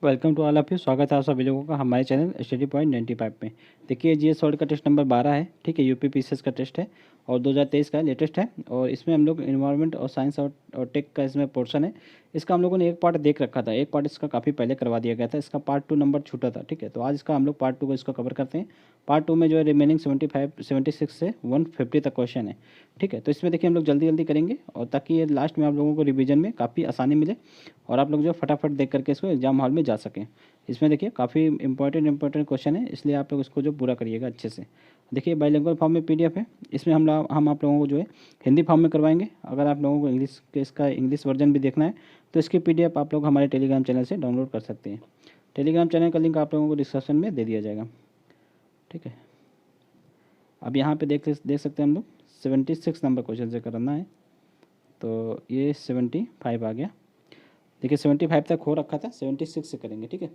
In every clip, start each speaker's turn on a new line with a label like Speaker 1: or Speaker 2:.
Speaker 1: Welcome to all of you. स्वागत है आप सभी लोगों का हमारे चैनल स्टडी पॉइंट 95 में। देखिए जीएस सॉल्ट का टेस्ट नंबर 12 है, ठीक है। यूपी पीसीएस का टेस्ट है और 2023 का लेटेस्ट है। और इसमें हम लोग इन्वायरमेंट और साइंस और टेक का इसमें पोर्शन है। इसका हम लोगों ने एक पार्ट देख रखा था, एक पार्ट इसका काफ़ी पहले करवा दिया गया था। इसका पार्ट 2 नंबर छूटा था, ठीक है। तो आज इसका हम लोग पार्ट 2 को इसको कवर करते हैं। पार्ट 2 में जो है रिमेनिंग 76 से 150 तक क्वेश्चन है, ठीक है। तो इसमें देखिए हम लोग जल्दी जल्दी करेंगे और ताकि ये लास्ट में आप लोगों को रिवीजन में काफ़ी आसानी मिले और आप लोग जो फटाफट देख करके इसको एग्जाम हॉल में जा सकें। इसमें देखिए काफ़ी इंपॉर्टेंट क्वेश्चन है, इसलिए आप लोग इसको जो पूरा करिएगा अच्छे से। देखिए बाइलिंगुअल फॉर्म में पीडीएफ है। इसमें हम आप लोगों को जो है हिंदी फॉर्म में करवाएंगे। अगर आप लोगों को इंग्लिश के इसका इंग्लिश वर्जन भी देखना है तो इसकी पीडीएफ आप लोग हमारे टेलीग्राम चैनल से डाउनलोड कर सकते हैं। टेलीग्राम चैनल का लिंक आप लोगों को डिस्क्रिप्शन में दे दिया जाएगा, ठीक है। अब यहाँ पे देख सकते हैं हम लोग 76 नंबर क्वेश्चन से करना है। तो ये 75 आ गया। देखिए 75 तक हो रखा था, 76 से करेंगे, ठीक है।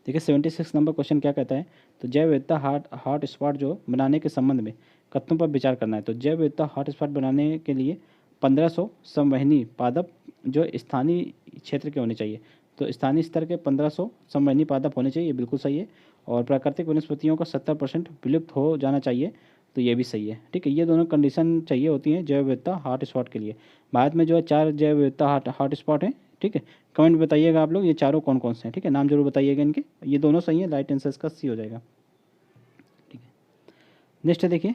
Speaker 1: देखिए 76 नंबर क्वेश्चन क्या कहता है, तो जैव विविधता हॉट स्पॉट जो बनाने के संबंध में कथनों पर विचार करना है। तो जैव विविधता हॉट स्पॉट बनाने के लिए 1500 संवहनी पादप जो स्थानीय क्षेत्र के होने चाहिए। तो स्थानीय स्तर के 1500 संवहनी पादप होने चाहिए, ये बिल्कुल सही है। और प्राकृतिक वनस्पतियों का 70% विलुप्त हो जाना चाहिए, तो ये भी सही है, ठीक है। ये दोनों कंडीशन चाहिए होती हैं जैव विविधता हॉट स्पॉट के लिए। भारत में जो है 4 जैव विविधता हॉट स्पॉट हैं, ठीक है। कमेंट बताइएगा आप लोग ये चारों कौन कौन से हैं, ठीक है। नाम जरूर बताइएगा इनके। ये दोनों सही है, राइट आंसर इसका सी हो जाएगा, ठीक है। नेक्स्ट देखिए,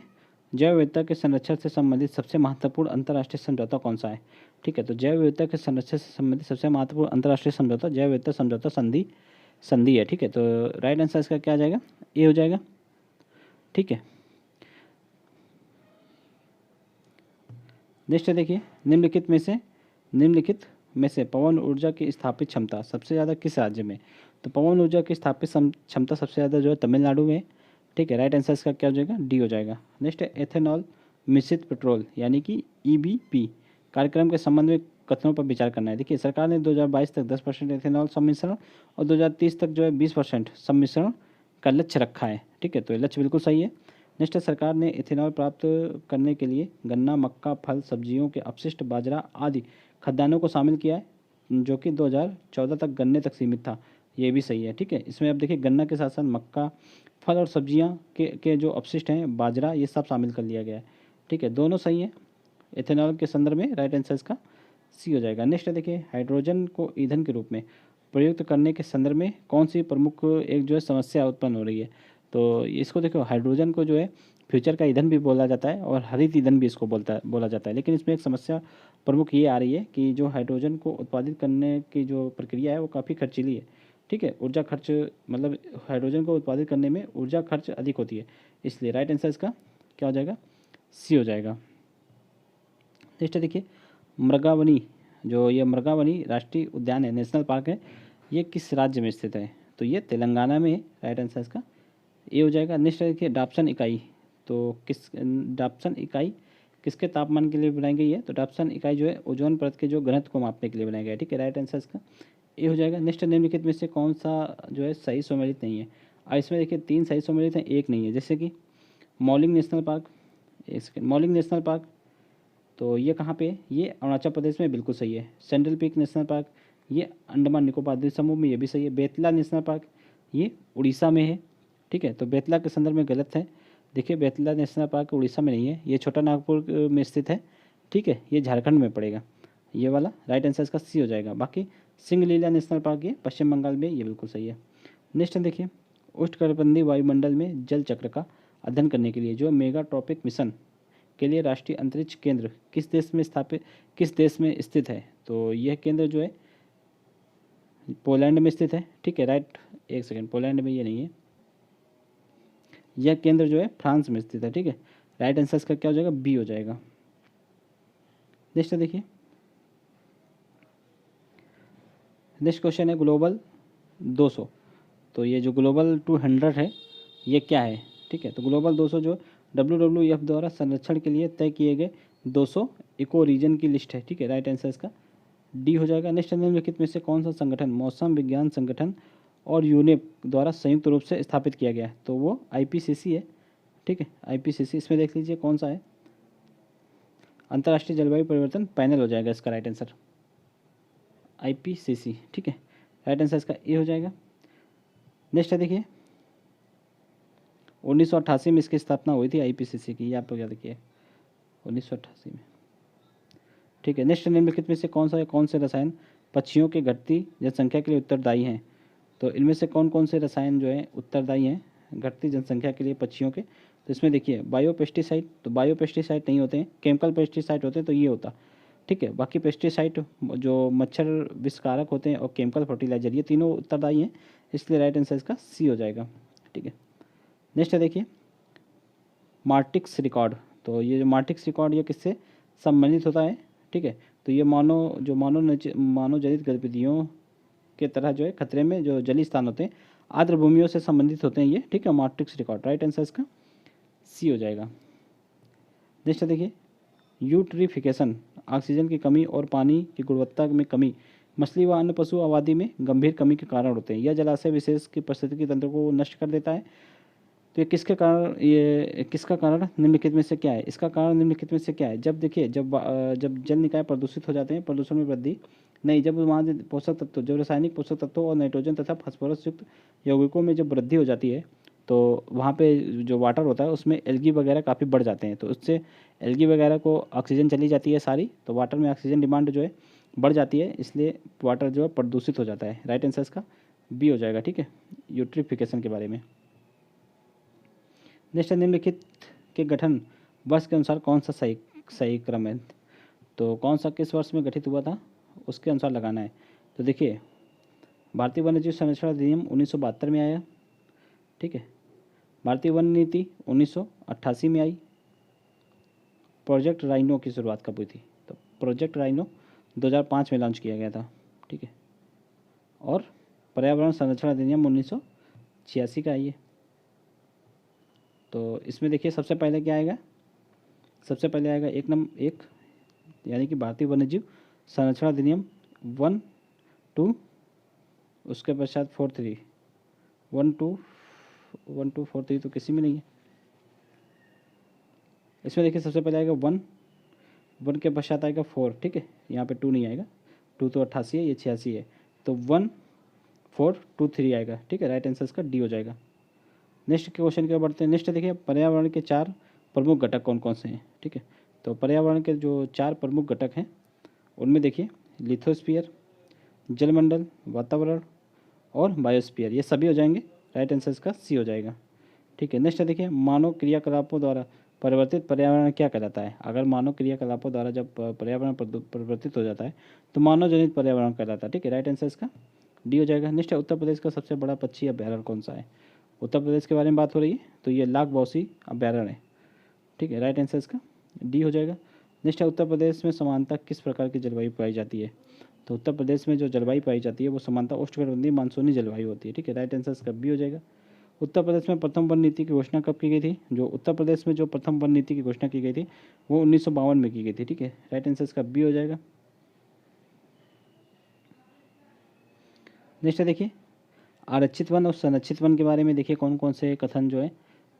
Speaker 1: जैव विविधता के संरक्षण से संबंधित सबसे महत्वपूर्ण अंतर्राष्ट्रीय समझौता कौन सा है, ठीक है। तो जैव विविधता के संरक्षण से संबंधित सबसे महत्वपूर्ण अंतर्राष्ट्रीय समझौता जैव विविधता समझौता संधि है, ठीक है। तो राइट आंसर इसका क्या आ जाएगा, ए हो जाएगा, ठीक है। नेक्स्ट देखिए, निम्नलिखित में से पवन ऊर्जा की स्थापित क्षमता सबसे ज़्यादा किस राज्य में। तो पवन ऊर्जा की स्थापित क्षमता सबसे ज़्यादा जो है तमिलनाडु में, ठीक है। राइट आंसर इसका क्या हो जाएगा, डी हो जाएगा। नेक्स्ट है एथेनॉल मिश्रित पेट्रोल यानी कि ईबीपी कार्यक्रम के संबंध में कथनों पर विचार करना है। देखिए सरकार ने 2022 तक 10% एथेनॉल सम्मिश्रण और 2030 तक जो है 20% सम्मिश्रण का लक्ष्य रखा है, ठीक है। तो ये लक्ष्य बिल्कुल सही है। नेक्स्ट सरकार ने इथेनॉल प्राप्त करने के लिए गन्ना, मक्का, फल, सब्जियों के अपशिष्ट, बाजरा आदि खाद्यान्नों को शामिल किया है, जो कि 2014 तक गन्ने तक सीमित था। ये भी सही है, ठीक है। इसमें अब देखिए गन्ना के साथ साथ मक्का, फल और सब्जियां के जो अपशिष्ट हैं, बाजरा, ये सब शामिल कर लिया गया है, ठीक है। दोनों सही है इथेनॉल के संदर्भ में। राइट आंसर इसका सी हो जाएगा। नेक्स्ट देखिए, हाइड्रोजन को ईंधन के रूप में प्रयुक्त करने के संदर्भ में कौन सी प्रमुख एक जो है समस्या उत्पन्न हो रही है। तो इसको देखो, हाइड्रोजन को जो है फ्यूचर का ईंधन भी बोला जाता है और हरित ईंधन भी इसको बोला जाता है। लेकिन इसमें एक समस्या प्रमुख ये आ रही है कि जो हाइड्रोजन को उत्पादित करने की जो प्रक्रिया है वो काफ़ी खर्चीली है, ठीक है। ऊर्जा खर्च, मतलब हाइड्रोजन को उत्पादित करने में ऊर्जा खर्च अधिक होती है, इसलिए राइट आंसर इसका क्या हो जाएगा, सी हो जाएगा। नेक्स्ट देखिए, मृगावनी, जो ये मृगावनी राष्ट्रीय उद्यान है, नेशनल पार्क है, ये किस राज्य में स्थित है। तो ये तेलंगाना में है। राइट आंसर इसका ये हो जाएगा। नेक्स्ट देखिए, डाप्सन इकाई, तो डाप्सन इकाई किसके तापमान के लिए बनाई गई है। तो डाप्सन इकाई जो है ओजोन परत के जो घनत्व को मापने के लिए बनाया गया है, ठीक है। राइट आंसर इसका ये हो जाएगा। नेक्स्ट निम्नलिखित में से कौन सा जो है सही सम्मिलित नहीं है। और इसमें देखिए 3 सही सम्मिलित हैं, एक नहीं है। जैसे कि Mouling national park, Mouling national park, तो ये कहाँ पे है, ये अरुणाचल प्रदेश में, बिल्कुल सही है। सेंट्रल पीक नेशनल पार्क, ये अंडमान निकोबार द्वीप समूह में, ये भी सही है। बेतला नेशनल पार्क, ये उड़ीसा में है, ठीक है। तो बेतला के संदर्भ में गलत है। देखिए बेतला नेशनल पार्क उड़ीसा में नहीं है, ये छोटा नागपुर में स्थित है, ठीक है। ये झारखंड में पड़ेगा, ये वाला। राइट आंसर इसका सी हो जाएगा। बाकी सिंगलीला नेशनल पार्क ये पश्चिम बंगाल में, ये बिल्कुल सही है। नेक्स्ट देखिए, उष्णकटिबंधीय वायुमंडल में जल चक्र का अध्ययन करने के लिए जो मेगा ट्रॉपिक मिशन के लिए राष्ट्रीय अंतरिक्ष केंद्र किस देश में स्थित है। तो यह केंद्र जो है पोलैंड में स्थित है, ठीक है। राइट, एक सेकेंड, पोलैंड में ये नहीं है, यह केंद्र जो है फ्रांस में स्थित है, ठीक है। राइट आंसर इसका क्या हो जाएगा, बी हो जाएगा। नेक्स्ट देखिए, नेक्स्ट क्वेश्चन है ग्लोबल 200। तो ये जो ग्लोबल 200 है ये क्या है, ठीक है। तो ग्लोबल 200 जो WWF द्वारा संरक्षण के लिए तय किए गए 200 इको रीजन की लिस्ट है, ठीक है। राइट आंसर इसका डी हो जाएगा। नेक्स्ट निम्नलिखित में से कौन सा संगठन मौसम विज्ञान संगठन और यूनेप द्वारा संयुक्त रूप से स्थापित किया गया है। तो वो IPCC है, ठीक है। IPCC, इसमें देख लीजिए कौन सा है, अंतर्राष्ट्रीय जलवायु परिवर्तन पैनल हो जाएगा इसका राइट आंसर, IPCC, ठीक है। राइट आंसर इसका ए हो जाएगा। नेक्स्ट है देखिए 1988 में इसकी स्थापना हुई थी आईपीसीसी की, ये आप लोग याद रखिए 1988 में। ठीक है, नेक्स्ट निम्नलिखित में से कौन से रसायन पक्षियों की घटती जनसंख्या के लिए उत्तरदायी हैं? तो इनमें से कौन कौन से रसायन जो है उत्तरदायी हैं घटती जनसंख्या के लिए पक्षियों के? तो इसमें देखिए बायो पेस्टिसाइड, तो बायो पेस्टिसाइड नहीं होते हैं, केमिकल पेस्टिसाइड होते हैं, तो ये होता। ठीक है, बाकी पेस्टिसाइड जो मच्छर विषकारक होते हैं और केमिकल फर्टिलाइजर, ये तीनों उत्तरदायी हैं, इसलिए राइट आंसर इसका सी हो जाएगा। ठीक है, नेक्स्ट है देखिए मार्टिक्स रिकॉर्ड। तो ये जो मार्टिक्स रिकॉर्ड ये किससे संबंधित होता है? ठीक है, तो ये मानव जनित गतिविधियों के तरह जो है खतरे में जो जलीय स्थान होते हैं आर्द्र भूमियों से संबंधित होते हैं ये। ठीक है, मार्टिक्स रिकॉर्ड राइट आंसर इसका सी हो जाएगा। नेक्स्ट देखिए यूट्रिफिकेशन, ऑक्सीजन की कमी और पानी की गुणवत्ता में कमी मछली व अन्य पशु आबादी में गंभीर कमी के कारण होते हैं। यह जलाशय विशेष की पारिस्थितिकी तंत्र को नष्ट कर देता है। तो ये किसका कारण निम्नलिखित में से क्या है? इसका कारण निम्नलिखित में से क्या है? जब देखिए जब जल निकाय प्रदूषित हो जाते हैं, प्रदूषण में वृद्धि नहीं, जब वहाँ पोषक तत्व जब रासायनिक पोषक तत्वों और नाइट्रोजन तथा फास्फोरस युक्त यौगिकों में जब वृद्धि हो जाती है तो वहाँ पे जो वाटर होता है उसमें एल्गी वगैरह काफ़ी बढ़ जाते हैं, तो उससे एल्गी वगैरह को ऑक्सीजन चली जाती है सारी, तो वाटर में ऑक्सीजन डिमांड जो है बढ़ जाती है, इसलिए वाटर जो है प्रदूषित हो जाता है। राइट आंसर इसका बी हो जाएगा। ठीक है, यूट्रिफिकेशन के बारे में। नेक्स्ट निम्नलिखित के गठन वर्ष के अनुसार कौन सा सही क्रम है? तो कौन सा किस वर्ष में गठित हुआ था उसके अनुसार लगाना है। तो देखिए भारतीय वन्यजीव संरक्षण अधिनियम 1972 में आया। ठीक है, भारतीय वन नीति 1988 में आई। प्रोजेक्ट राइनो की शुरुआत कब हुई थी? तो प्रोजेक्ट राइनो 2005 में लॉन्च किया गया था। ठीक है, और पर्यावरण संरक्षण अधिनियम 1986 का है। तो इसमें देखिए सबसे पहले क्या आएगा? सबसे पहले आएगा एक यानी कि भारतीय वन्यजीव संरक्षण अधिनियम 1, 2, उसके पश्चात 4, 3, 1, 2, 4, 3 तो किसी में नहीं है। इसमें देखिए सबसे पहले आएगा 1 के पश्चात आएगा 4। ठीक है, यहाँ पे 2 नहीं आएगा, 2 तो 88 है, ये 86 है, तो 1, 4, 2, 3 आएगा। ठीक है, राइट आंसर इसका डी हो जाएगा। नेक्स्ट क्वेश्चन की ओर बढ़ते हैं। नेक्स्ट देखिए पर्यावरण के 4 प्रमुख घटक कौन कौन से हैं? ठीक है, तो पर्यावरण के जो 4 प्रमुख घटक हैं उनमें देखिए लिथोस्फीयर, जलमंडल, वातावरण और बायोस्फीयर, ये सभी हो जाएंगे। राइट आंसर इसका सी हो जाएगा। ठीक है, नेक्स्ट देखिए मानव क्रियाकलापों द्वारा परिवर्तित पर्यावरण क्या कहलाता है? अगर मानव क्रियाकलापों द्वारा जब पर्यावरण परिवर्तित हो जाता है तो मानव जनित पर्यावरण कहलाता है। ठीक है, राइट आंसर इसका डी हो जाएगा। नेक्स्ट उत्तर प्रदेश का सबसे बड़ा पक्षी अभ्यारण्य कौन सा है? उत्तर प्रदेश के बारे में बात हो रही है तो ये लाख बौसी अभ्यारण्य है। ठीक है, राइट आंसर इसका डी हो जाएगा। नेक्स्ट है उत्तर प्रदेश में समानता किस प्रकार की जलवायु पाई जाती है? तो उत्तर प्रदेश में जो जलवायु पाई जाती है वो समानता उष्णकटिबंधीय मानसूनी जलवायु होती है। ठीक है, राइट आंसर इसका बी हो जाएगा। उत्तर प्रदेश में प्रथम वन नीति की घोषणा कब की गई थी? जो उत्तर प्रदेश में जो प्रथम वन नीति की घोषणा की गई थी वो 1952 में की गई थी। ठीक है, राइट आंसर इसका बी हो जाएगा। नेक्स्ट देखिए आरक्षित वन और संरक्षित वन के बारे में देखिए कौन कौन से कथन जो है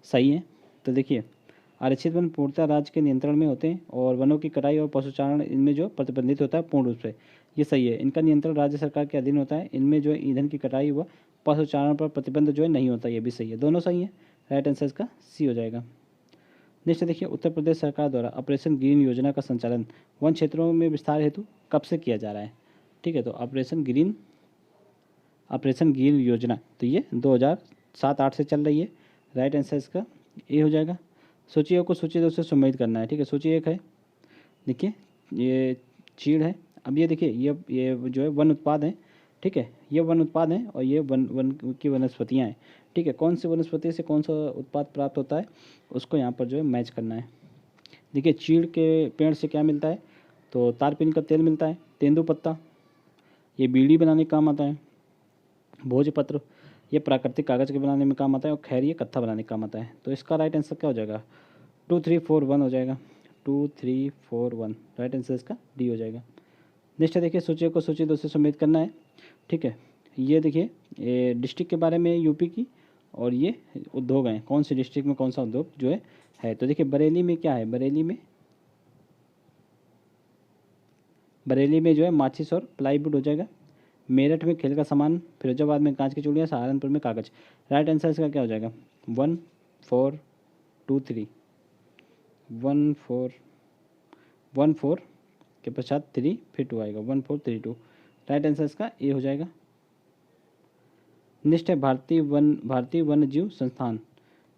Speaker 1: सही है। तो देखिए आरक्षित वन पूर्णतः राज्य के नियंत्रण में होते हैं और वनों की कटाई और पशुचारण इनमें जो प्रतिबंधित होता है पूर्ण रूप से, ये सही है। इनका नियंत्रण राज्य सरकार के अधीन होता है। इनमें जो ईंधन की कटाई व पशुचारण पर प्रतिबंध जो है नहीं होता, ये भी सही है। दोनों सही है, राइट आंसर इसका सी हो जाएगा। नेक्स्ट देखिए उत्तर प्रदेश सरकार द्वारा ऑपरेशन ग्रीन योजना का संचालन वन क्षेत्रों में विस्तार हेतु कब से किया जा रहा है? ठीक है, तो ऑपरेशन ग्रीन योजना तो ये 2007-8 से चल रही है। राइट आंसर इसका ए हो जाएगा। सूची एक को सूची 2 से सम्मिलित करना है। ठीक है, सूची 1 है देखिए ये चीड़ है। अब ये देखिए ये जो है वन उत्पाद है। ठीक है, ये वन उत्पाद हैं और ये वन की वनस्पतियाँ हैं। ठीक है, कौन सी वनस्पति से कौन सा उत्पाद प्राप्त होता है उसको यहाँ पर जो है मैच करना है। देखिए चीड़ के पेड़ से क्या मिलता है? तो तारपीन का तेल मिलता है, तेंदू पत्ता ये बीड़ी बनाने का काम आता है, भोजपत्र ये प्राकृतिक कागज़ के बनाने में काम आता है और खैर ये कत्था बनाने का काम आता है। तो इसका राइट आंसर क्या हो जाएगा? 2, 3, 4, 1 हो जाएगा। 2, 3, 4, 1 राइट आंसर इसका डी हो जाएगा। नेक्स्ट देखिए सूची को सूची 2 से सम्मिलित करना है। ठीक है, ये देखिए ये डिस्ट्रिक्ट के बारे में यूपी की और ये उद्योग हैं, कौन सी डिस्ट्रिक्ट में कौन सा उद्योग जो है। तो देखिए बरेली में क्या है? बरेली में जो है माचिस और प्लाईवुड हो जाएगा। मेरठ में खेल का सामान, फिरोजाबाद में कांच की चूड़ियाँ, सहारनपुर में कागज। राइट आंसर इसका क्या हो जाएगा? 1423, 1414 के पश्चात 3 फिर 2 आएगा, 1432। राइट आंसर इसका ए हो जाएगा। नेक्स्ट है भारतीय वन्य जीव संस्थान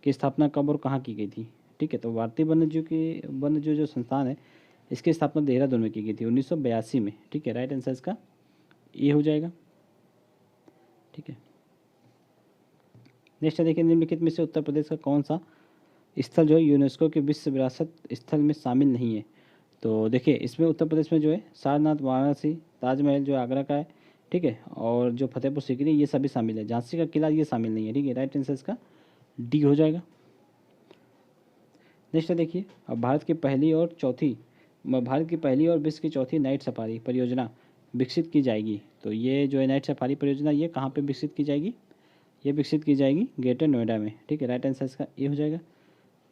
Speaker 1: की स्थापना कब और कहाँ की गई थी? ठीक है, तो भारतीय वन्य जीव जो संस्थान है इसकी स्थापना देहरादून में की गई थी 1982 में। ठीक है, राइट आंसर इसका ए हो जाएगा। ठीक है, नेक्स्ट है देखिए, निम्नलिखित में से उत्तर प्रदेश का कौन सा स्थल जो है यूनेस्को के विश्व विरासत स्थल में शामिल नहीं है? तो देखिए, इसमें उत्तर प्रदेश में जो है सारनाथ, वाराणसी, ताजमहल जो आगरा का है, ठीक है, और जो फतेहपुर सीकरी ये सभी शामिल है। झांसी का किला ये शामिल नहीं है। ठीक है, राइट आंसर इसका डी हो जाएगा। नेक्स्ट है देखिए, अब भारत की पहली और विश्व की चौथी नाइट सफारी परियोजना विकसित की जाएगी। तो ये जो है नाइट सफारी परियोजना ये कहाँ पे विकसित की जाएगी? ये विकसित की जाएगी ग्रेटर नोएडा में। ठीक है, राइट आंसर इसका ए हो जाएगा।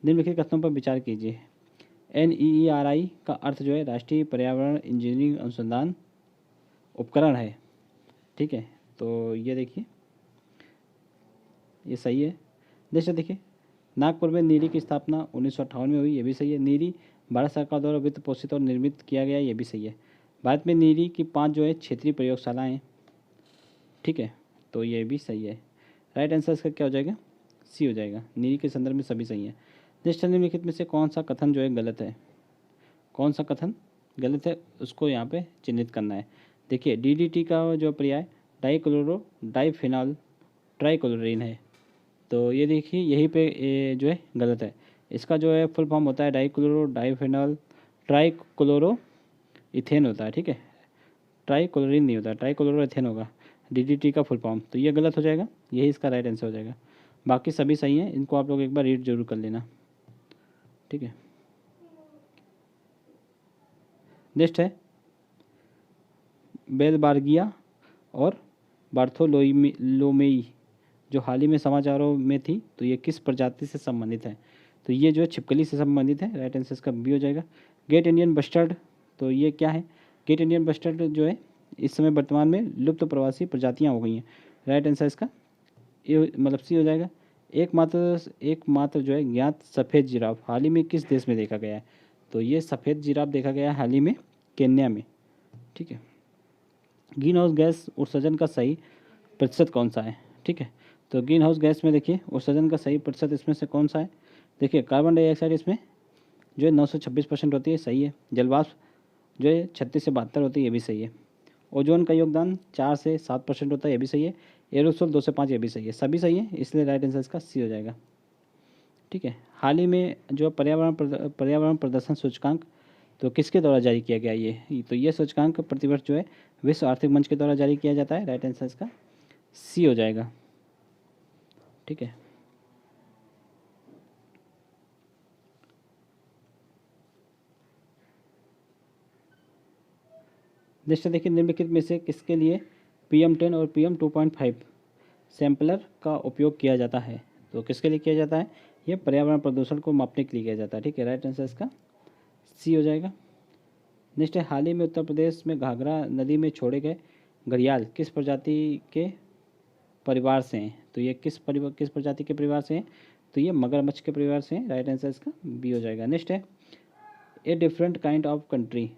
Speaker 1: निम्नलिखित कथनों पर विचार कीजिए। NEERI का अर्थ जो है राष्ट्रीय पर्यावरण इंजीनियरिंग अनुसंधान उपकरण है। ठीक है, तो ये देखिए ये सही है। जैसे देखिए, नागपुर में नीरी की स्थापना 1958 में हुई, ये भी सही है। नीरी भारत सरकार द्वारा वित्त पोषित और निर्मित किया गया, ये भी सही है। भारत में नीरी की 5 जो है क्षेत्रीय प्रयोगशालाएँ हैं। ठीक है, तो ये भी सही है। राइट आंसर इसका क्या हो जाएगा? सी हो जाएगा। नीरी के संदर्भ में सभी सही है। नेक्स्ट निम्नलिखित में से कौन सा कथन जो है गलत है? कौन सा कथन गलत है उसको यहाँ पे चिन्हित करना है। देखिए, DDT का जो पर्याय डाइक्लोरो डाइफिनॉल ट्राइक्लोरीन है। तो ये देखिए यहीं पे ये जो है गलत है। इसका जो है फुल फॉर्म होता है डाइक्लोरो डाइफिनॉल ट्राइक्लोरो इथेन होता है। ठीक है, ट्राइक्लोरीन नहीं होता, ट्राइक्लोरो इथेन होगा DDT का फुल फॉर्म। तो ये गलत हो जाएगा, यही इसका राइट आंसर हो जाएगा। बाकी सभी सही हैं, इनको आप लोग एक बार रीड जरूर कर लेना। ठीक है, नेक्स्ट है बेलबार्गिया और बार्थोलोमेई जो हाल ही में समाचारों में थी, तो ये किस प्रजाति से संबंधित है? तो ये जो है छिपकली से संबंधित है। राइट आंसर इसका बी हो जाएगा। ग्रेट इंडियन बस्टर्ड, तो ये क्या है? ग्रेट इंडियन बस्टर्ड जो है इस समय वर्तमान में लुप्त प्रवासी प्रजातियां हो गई हैं। राइट आंसर इसका ए मतलब सी हो जाएगा। एकमात्र जो है ज्ञात सफ़ेद जिराफ हाल ही में किस देश में देखा गया है? तो ये सफ़ेद जिराफ देखा गया है हाल ही में केन्या में। ठीक है, ग्रीन हाउस गैस उत्सर्जन का सही प्रतिशत कौन सा है? ठीक है, तो ग्रीन हाउस गैस में देखिए उत्सर्जन का सही प्रतिशत इसमें से कौन सा है? देखिए, कार्बन डाइऑक्साइड इसमें जो है 926% होती है, सही है। जलवाष्प जो है 36 से 72 होती है, ये भी सही है। ओजोन का योगदान 4 से 7% होता है, ये भी सही है। एरोसोल 2 से 5, ये भी सही है। सभी सही है, इसलिए राइट आंसर इसका सी हो जाएगा। ठीक है, हाल ही में जो पर्यावरण प्रदर्शन सूचकांक तो किसके द्वारा जारी किया गया? तो ये सूचकांक प्रतिवर्ष जो है विश्व आर्थिक मंच के द्वारा जारी किया जाता है। राइट आंसर इसका सी हो जाएगा। ठीक है, नेक्स्ट देखिए, निम्नलिखित में से किसके लिए PM10 और PM2.5 सैम्पलर का उपयोग किया जाता है? तो किसके लिए किया जाता है? ये पर्यावरण प्रदूषण को मापने के लिए किया जाता है। ठीक है, राइट आंसर इसका सी हो जाएगा। नेक्स्ट है, हाल ही में उत्तर प्रदेश में घाघरा नदी में छोड़े गए घड़ियाल किस प्रजाति के परिवार से हैं? तो ये किस प्रजाति के परिवार से हैं? तो ये मगरमच्छ के परिवार से हैं। राइट आंसर इसका बी हो जाएगा। नेक्स्ट है, a different kind of country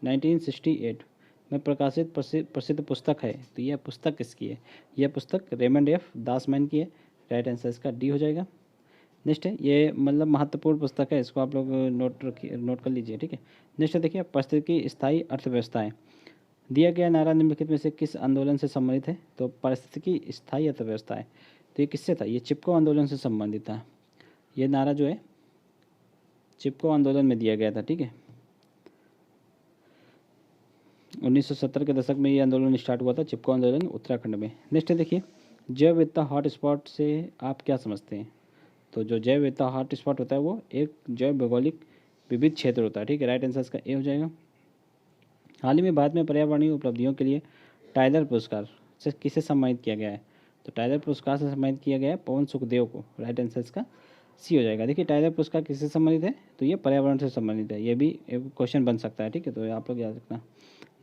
Speaker 1: 1968 में प्रकाशित प्रसिद्ध पुस्तक है। तो यह पुस्तक किसकी है? यह पुस्तक रेमंड एफ दासमैन की है। राइट आंसर इसका डी हो जाएगा। नेक्स्ट है, ये मतलब महत्वपूर्ण पुस्तक है, इसको आप लोग नोट कर लीजिए। ठीक है, नेक्स्ट है देखिए, पारिस्थितिकी स्थायी अर्थव्यवस्थाएं दिया गया नारा निम्नलिखित में से किस आंदोलन से संबंधित है? तो पारिस्थितिकी स्थायी अर्थव्यवस्थाएं, तो ये किससे था? ये चिपको आंदोलन से संबंधित था। ये नारा जो है चिपको आंदोलन में दिया गया था। ठीक है, 1970 के दशक में ये आंदोलन स्टार्ट हुआ था, चिपको आंदोलन उत्तराखंड में। नेक्स्ट है देखिए, जैव विविधता हॉटस्पॉट से आप क्या समझते हैं? तो जो जैव विविधता हॉटस्पॉट होता है वो एक जैव भौगोलिक विविध क्षेत्र होता है। ठीक है, राइट आंसर इसका ए हो जाएगा। हाल ही में भारत में पर्यावरणीय उपलब्धियों के लिए टाइलर पुरस्कार से किसे सम्मानित किया गया है? तो टाइलर पुरस्कार से सम्मानित किया गया है पवन सुखदेव को। राइट आंसर इसका सी हो जाएगा। देखिए, टाइलर पुरस्कार किससे संबंधित है? तो ये पर्यावरण से संबंधित है, ये भी एक क्वेश्चन बन सकता है। ठीक है, तो आप लोग याद रखना।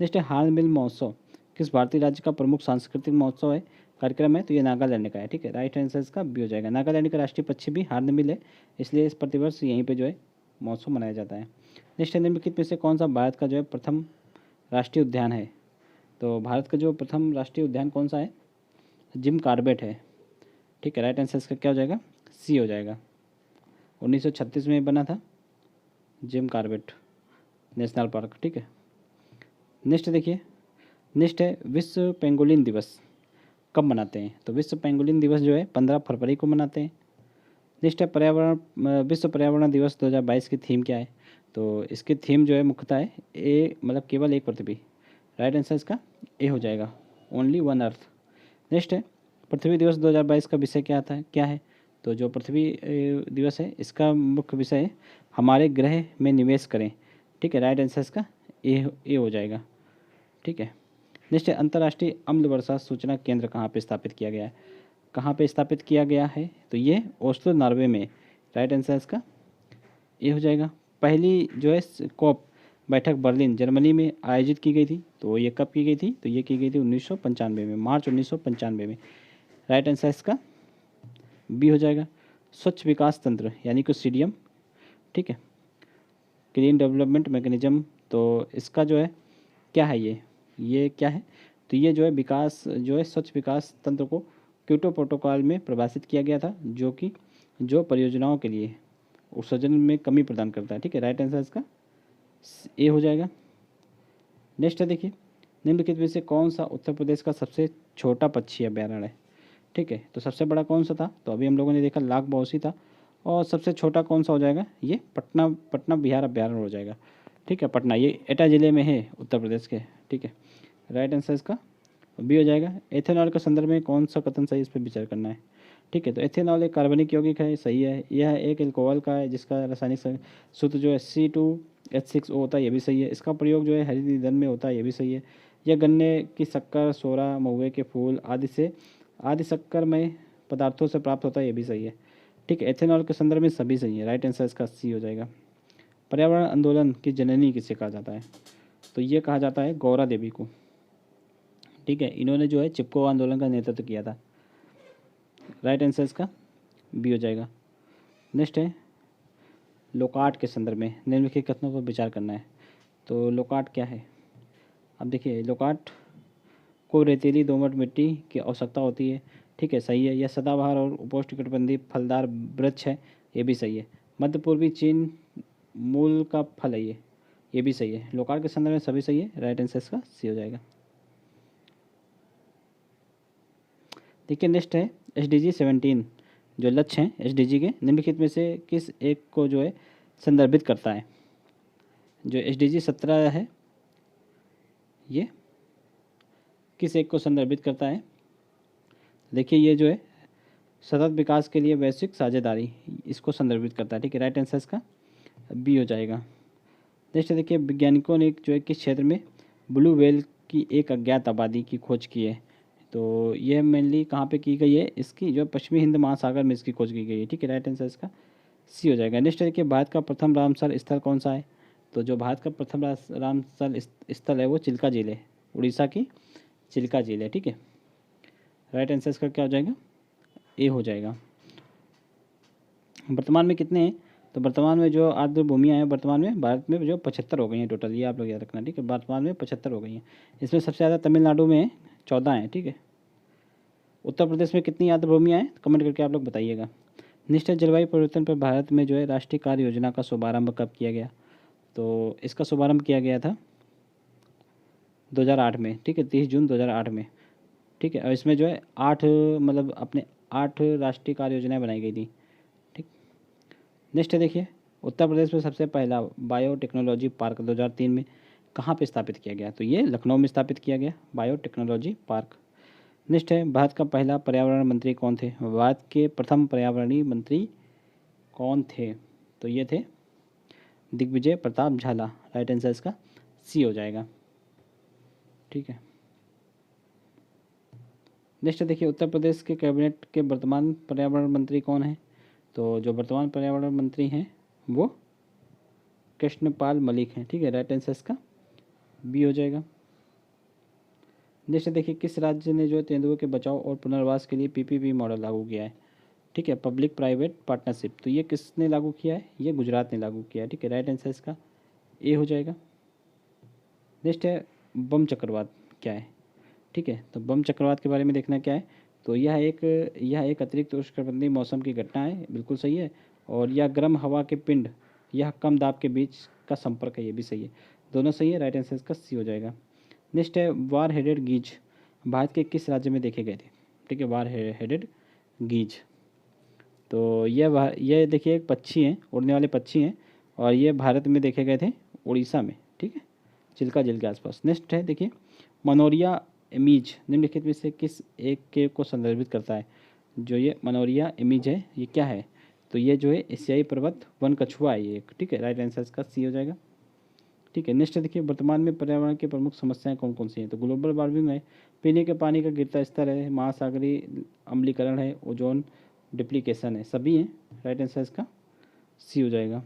Speaker 1: नेक्स्ट है, हार्नबिल महोत्सव किस भारतीय राज्य का प्रमुख सांस्कृतिक महोत्सव है कार्यक्रम है? तो ये नागालैंड का है। ठीक है, राइट आंसर इसका बी हो जाएगा। नागालैंड का राष्ट्रीय पक्षी भी हार्नबिल है, इसलिए इस प्रतिवर्ष यहीं पे जो है महोत्सव मनाया जाता है। नेक्स्ट, निम्नलिखित में से कौन सा भारत का जो है प्रथम राष्ट्रीय उद्यान है? तो भारत का जो प्रथम राष्ट्रीय उद्यान कौन सा है? जिम कॉर्बेट है। ठीक है, राइट आंसर इसका क्या हो जाएगा? सी हो जाएगा। 1936 में बना था जिम कॉर्बेट नेशनल पार्क। ठीक है, नेक्स्ट देखिए, नेक्स्ट है विश्व पेंगोलिन दिवस कब मनाते हैं? तो विश्व पेंगोलिन दिवस जो है 15 फरवरी को मनाते हैं। नेक्स्ट है विश्व पर्यावरण दिवस 2022 की थीम क्या है? तो इसकी थीम जो है मुख्यतः है ए, मतलब केवल एक पृथ्वी। राइट आंसर इसका ए हो जाएगा, ओनली वन अर्थ। नेक्स्ट है पृथ्वी दिवस 2022 का विषय क्या है? तो जो पृथ्वी दिवस है इसका मुख्य विषय है हमारे ग्रह में निवेश करें। ठीक है, राइट आंसर इसका ए हो जाएगा। ठीक है, नेक्स्ट है अंतर्राष्ट्रीय अम्ल वर्षा सूचना केंद्र कहाँ पे स्थापित किया गया है? कहाँ पे स्थापित किया गया है? तो ये ओस्लो नॉर्वे में। राइट आंसर इसका ए हो जाएगा। पहली जो है कॉप बैठक बर्लिन जर्मनी में आयोजित की गई थी, तो ये कब की गई थी? तो ये की गई थी 1995 में, मार्च 1995 में। राइट आंसर इसका बी हो जाएगा। स्वच्छ विकास तंत्र यानी कि सीडीएम। ठीक है, क्लीन डेवलपमेंट मैकेनिज्म, तो इसका जो है क्या है? ये क्या है? तो ये जो है विकास जो है स्वच्छ विकास तंत्र को क्योटो प्रोटोकॉल में परिभाषित किया गया था, जो परियोजनाओं के लिए उत्सर्जन में कमी प्रदान करता है। ठीक है, राइट आंसर इसका ए हो जाएगा। नेक्स्ट है देखिए, निम्नलिखित में से कौन सा उत्तर प्रदेश का सबसे छोटा पक्षी अभ्यारण्य है? ठीक है, तो सबसे बड़ा कौन सा था? तो अभी हम लोगों ने देखा लाख बाउसी था, और सबसे छोटा कौन सा हो जाएगा? ये पटना बिहार अभ्यारण्य हो जाएगा। ठीक है, पटना, ये एटा जिले में है उत्तर प्रदेश के। ठीक है, राइट आंसर इसका बी हो जाएगा। एथेनॉल के संदर्भ में कौन सा कथन सही, इस पर विचार करना है। ठीक है, तो एथेनॉल एक कार्बनिक यौगिक है, सही है। यह एक एल्कोहल का है जिसका रासायनिक सूत्र जो है C2H6O होता है, ये भी सही है। इसका प्रयोग जो है हरित ईंधन में होता है, ये भी सही है। यह गन्ने की शक्कर, सोरा, महुए के फूल आदि शक्करमय पदार्थों से प्राप्त होता है, ये भी सही है। ठीक है, एथेनॉल के संदर्भ में सभी सही है। राइट आंसर इसका सी हो जाएगा। पर्यावरण आंदोलन की जननी किसे कहा जाता है? तो ये कहा जाता है गौरा देवी को। ठीक है, इन्होंने जो है चिपको आंदोलन का नेतृत्व किया था। राइट आंसर इसका बी हो जाएगा। नेक्स्ट है लोकार्ट के संदर्भ में निम्नलिखित कथनों पर विचार करना है। तो लोकार्ट क्या है? अब देखिए, लोकार्ट को रेतीली दोमट मिट्टी की आवश्यकता होती है। ठीक है, सही है। यह सदाबहार और उपोष्णकटिबंधीय फलदार वृक्ष है, ये भी सही है। मध्य पूर्वी चीन मूल का फल है ये भी सही है। लोकार्ट के संदर्भ में सभी सही है। राइट आंसर इसका सी हो जाएगा। देखिए, नेक्स्ट है SDG 17 जो लक्ष्य हैं SDG के निम्नलिखित में से किस एक को जो है संदर्भित करता है? जो SDG 17 है ये किस एक को संदर्भित करता है? देखिए, ये जो है सतत विकास के लिए वैश्विक साझेदारी, इसको संदर्भित करता है। ठीक है, राइट आंसर इसका बी हो जाएगा। नेक्स्ट देखिए, वैज्ञानिकों ने जो है किस क्षेत्र में ब्लू व्हेल की एक अज्ञात आबादी की खोज की है? तो यह मेनली कहाँ पे की गई है? इसकी जो पश्चिमी हिंद महासागर में इसकी खोज की गई है। ठीक है, राइट आंसर इसका सी हो जाएगा। नेक्स्ट देखिए, भारत का प्रथम रामसर स्थल कौन सा है? तो जो भारत का प्रथम रामसर स्थल है वो चिल्का झील है, उड़ीसा की चिल्का झील है। ठीक है, राइट आंसर इसका क्या हो जाएगा? ए हो जाएगा। वर्तमान में कितने हैं? तो वर्तमान में जो आर्द्र भूमियाँ हैं वर्तमान में भारत में जो 75 हो गई हैं टोटल, ये आप लोग याद रखना। ठीक है, वर्तमान में 75 हो गई हैं। इसमें सबसे ज़्यादा तमिलनाडु में 14 हैं। ठीक है, उत्तर प्रदेश में कितनी आर्द्र भूमियाँ हैं? कमेंट करके आप लोग बताइएगा। नेक्स्ट है जलवायु परिवर्तन पर भारत में जो है राष्ट्रीय कार्य योजना का शुभारंभ कब किया गया? तो इसका शुभारंभ किया गया था 2008 में। ठीक है, 30 जून 2008 में। ठीक है, और इसमें जो है 8 मतलब अपने 8 राष्ट्रीय कार्य योजनाएँ बनाई गई थी। ठीक, नेक्स्ट है देखिए, उत्तर प्रदेश में सबसे पहला बायोटेक्नोलॉजी पार्क 2003 में कहाँ पे स्थापित किया गया? तो ये लखनऊ में स्थापित किया गया बायोटेक्नोलॉजी पार्क। नेक्स्ट है भारत का पहला पर्यावरण मंत्री कौन थे? भारत के प्रथम पर्यावरणीय मंत्री कौन थे? तो ये थे दिग्विजय प्रताप झाला। राइट आंसर इसका सी हो जाएगा। ठीक है, नेक्स्ट देखिए, उत्तर प्रदेश के कैबिनेट के वर्तमान पर्यावरण मंत्री कौन हैं? तो जो वर्तमान पर्यावरण मंत्री हैं वो कृष्णपाल मलिक हैं। ठीक है, राइट आंसर इसका बी हो जाएगा। नेक्स्ट देखिए, किस राज्य ने जो है तेंदुओं के बचाव और पुनर्वास के लिए पीपीपी मॉडल लागू किया है? ठीक है, पब्लिक प्राइवेट पार्टनरशिप। तो ये किसने लागू किया है? ये गुजरात ने लागू किया है। ठीक है, राइट आंसर इसका ए हो जाएगा। नेक्स्ट है बम चक्रवात क्या है? ठीक है, तो बम चक्रवात के बारे में देखना क्या है, तो यह एक अतिरिक्त उष्णकटिबंधीय मौसम की घटना है, बिल्कुल सही है। और यह गर्म हवा के पिंड, यह कम दाब के बीच का संपर्क है, ये भी सही है। दोनों सही है, राइट आंसर इसका सी हो जाएगा। नेक्स्ट है वार हेडेड गीज भारत के किस राज्य में देखे गए थे? ठीक है, वार हेडेड गीज, तो ये देखिए एक पक्षी हैं, उड़ने वाले पक्षी हैं, और ये भारत में देखे गए थे उड़ीसा में। ठीक है, चिल्का झील के आसपास। नेक्स्ट है देखिए, मनोरिया इमेज निम्नलिखित में से किस एक के को संदर्भित करता है? जो ये मनोरिया इमेज है, ये क्या है? तो ये जो है एशियाई पर्वत वन कछुआ है ये एक। ठीक है, राइट आंसर इसका सी हो जाएगा। ठीक है, नेक्स्ट देखिए, वर्तमान में पर्यावरण की प्रमुख समस्याएं कौन कौन सी हैं? तो ग्लोबल वार्मिंग है, पीने के पानी का गिरता स्तर है, महासागरीय अम्लीकरण है, ओजोन डिप्लीकेशन है, सभी हैं। राइट आंसर इसका सी हो जाएगा।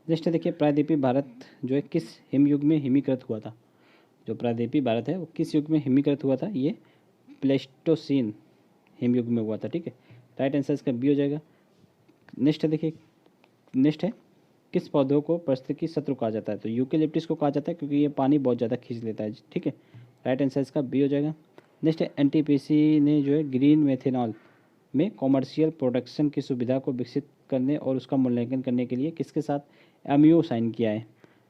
Speaker 1: नेक्स्ट देखिए, प्रायद्वीपीय भारत जो है किस हिमयुग में हिमीकृत हुआ था? जो प्रायद्वीपीय भारत है वो किस युग में हिमीकृत हुआ था? ये प्लेस्टोसीन हिमयुग में हुआ था। ठीक है, राइट आंसर इसका बी हो जाएगा। नेक्स्ट देखिए, नेक्स्ट है किस पौधों को पारिस्थितिकी शत्रु कहा जाता है? तो यूकेलिप्टिस को कहा जाता है क्योंकि ये पानी बहुत ज़्यादा खींच लेता है। ठीक है, राइट आंसर इसका बी हो जाएगा। नेक्स्ट है एनटीपीसी ने जो है ग्रीन मेथेनॉल में कॉमर्शियल प्रोडक्शन की सुविधा को विकसित करने और उसका मूल्यांकन करने के लिए किसके साथ एमयू साइन किया है?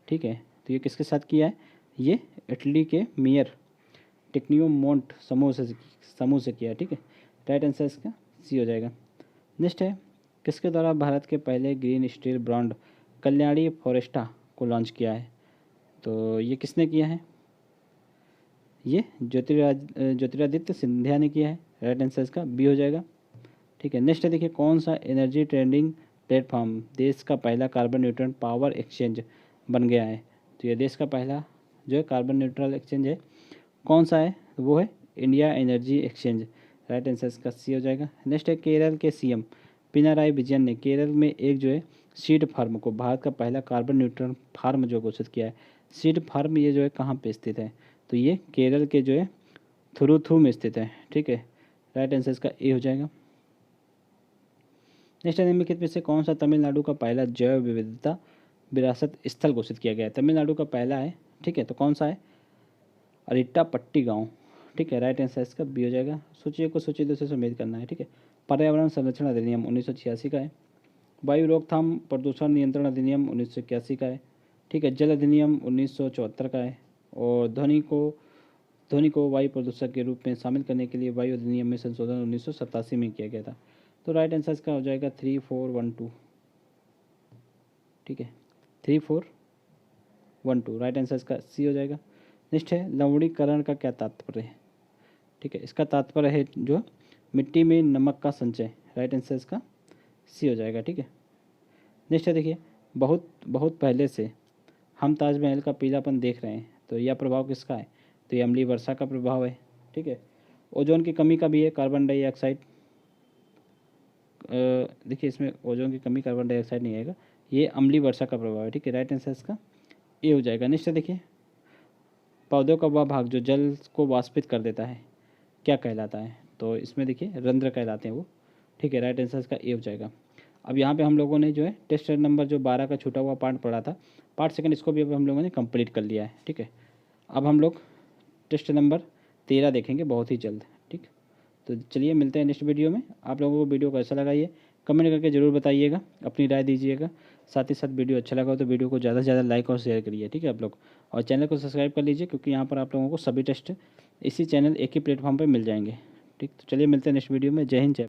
Speaker 1: ठीक है, तो ये किसके साथ किया है? ये इटली के मेयर टेक्नियोमोंट समूह से किया है। ठीक है, राइट आंसर इसका सी हो जाएगा। नेक्स्ट है किसके द्वारा भारत के पहले green steel brand Kalyani Foresta को लॉन्च किया है? तो ये किसने किया है? ये ज्योतिरादित्य सिंधिया ने किया है। राइट आंसर इसका बी हो जाएगा। ठीक है, नेक्स्ट देखिए, कौन सा एनर्जी ट्रेडिंग प्लेटफॉर्म देश का पहला कार्बन न्यूट्रल पावर एक्सचेंज बन गया है? तो ये देश का पहला जो है कार्बन न्यूट्रल एक्सचेंज है, कौन सा है? वो है India energy exchange. Right answer इसका सी हो जाएगा। नेक्स्ट है केरल के सीएम पिनाराई विजयन ने केरल में एक जो है सीड फार्म को भारत का पहला कार्बन न्यूट्रल फार्म जो घोषित किया है। सीड फार्म ये जो है कहाँ पे स्थित है? तो ये केरल के जो है थुरुथु में स्थित है। ठीक है, राइट आंसर इसका ए हो जाएगा। नेक्स्ट निम्नलिखित में से कौन सा तमिलनाडु का पहला जैव विविधता विरासत स्थल घोषित किया गया है? तमिलनाडु का पहला है। ठीक है, तो कौन सा है? अरिट्टापट्टी गांव। ठीक है, राइट आंसर इसका बी हो जाएगा। सूची को सूची 2 से समेत करना है। ठीक है, पर्यावरण संरक्षण अधिनियम 1986 का है। वायु रोकथाम प्रदूषण नियंत्रण अधिनियम 1981 का है। ठीक है, जल अधिनियम 1974 का है। और ध्वनि को वायु प्रदूषक के रूप में शामिल करने के लिए वायु अधिनियम में संशोधन 1987 में किया गया था। तो राइट आंसर इसका हो जाएगा 3412। ठीक है, 3412 राइट आंसर इसका सी हो जाएगा। नेक्स्ट है लवणीकरण का क्या तात्पर्य है? ठीक है, इसका तात्पर्य है जो मिट्टी में नमक का संचय। राइट आंसर इसका सी हो जाएगा। ठीक है, नेक्स्ट है देखिए, बहुत बहुत पहले से हम ताजमहल का पीलापन देख रहे हैं, तो यह प्रभाव किसका है? तो ये अम्लीय वर्षा का प्रभाव है। ठीक है, ओजोन की कमी का भी है, कार्बन डाइऑक्साइड। देखिए इसमें ओजोन की कमी, कार्बन डाइऑक्साइड नहीं आएगा, ये अम्लीय वर्षा का प्रभाव है। ठीक है, राइट आंसर इसका ए हो जाएगा। नेक्स्ट देखिए, पौधों का वह भाग जो जल को वाष्पित कर देता है क्या कहलाता है? तो इसमें देखिए रंध्र कहलाते हैं वो। ठीक है, राइट आंसर इसका ए हो जाएगा। अब यहाँ पे हम लोगों ने जो है टेस्ट नंबर जो 12 का छूटा हुआ पार्ट पढ़ा था, पार्ट सेकंड, इसको भी अब हम लोगों ने कंप्लीट कर लिया है। ठीक है, अब हम लोग टेस्ट नंबर 13 देखेंगे बहुत ही जल्द। ठीक, तो चलिए मिलते हैं नेक्स्ट वीडियो में। आप लोगों को वीडियो कैसा लगा ये कमेंट करके ज़रूर बताइएगा, अपनी राय दीजिएगा। साथ ही साथ वीडियो अच्छा लगा हो तो वीडियो को ज़्यादा से ज़्यादा लाइक और शेयर करिए। ठीक है आप लोग, और चैनल को सब्सक्राइब कर लीजिए क्योंकि यहाँ पर आप लोगों को सभी टेस्ट इसी चैनल एक ही प्लेटफॉर्म पर मिल जाएंगे। ठीक, तो चलिए मिलते हैं नेक्स्ट वीडियो में। जय हिंद, जय